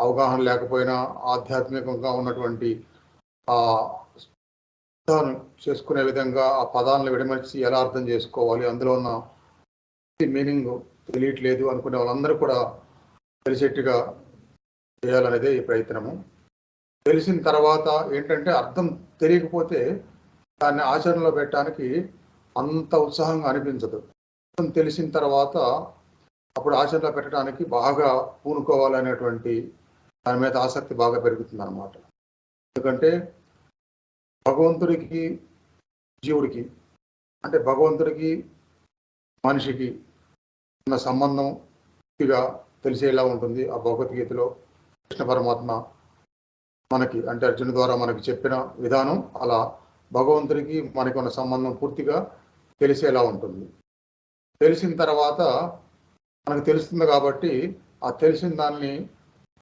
అవగాహన లేకపోయినా ఆధ్యాత్మికంగా ఉన్నటువంటి ఆ చేసుకునే విధంగా ఆ పదాలను విడమర్చి ఎలా అర్థం చేసుకోవాలి, అందులో ఉన్న మీనింగ్ తెలియట్లేదు అనుకునే వాళ్ళందరూ కూడా తెలిసేట్టుగా చేయాలనేదే ఈ ప్రయత్నము. తెలిసిన తర్వాత ఏంటంటే అర్థం తెలియకపోతే దాన్ని ఆచరణలో పెట్టడానికి అంత ఉత్సాహంగా అనిపించదు. అర్థం తెలిసిన తర్వాత అప్పుడు ఆచరణలో పెట్టడానికి బాగా పూనుకోవాలనేటువంటి దాని మీద ఆసక్తి బాగా పెరుగుతుంది అన్నమాట. ఎందుకంటే భగవంతుడికి జీవుడికి అంటే భగవంతుడికి మనిషికి ఉన్న సంబంధం పూర్తిగా తెలిసేలా ఉంటుంది. ఆ భగవద్గీతలో కృష్ణ పరమాత్మ మనకి అంటే అర్జునుడి ద్వారా మనకి చెప్పిన విధానం అలా భగవంతుడికి మనకి ఉన్న సంబంధం పూర్తిగా తెలిసేలా ఉంటుంది. తెలిసిన తర్వాత మనకు తెలుస్తుంది కాబట్టి ఆ తెలిసిన దాన్ని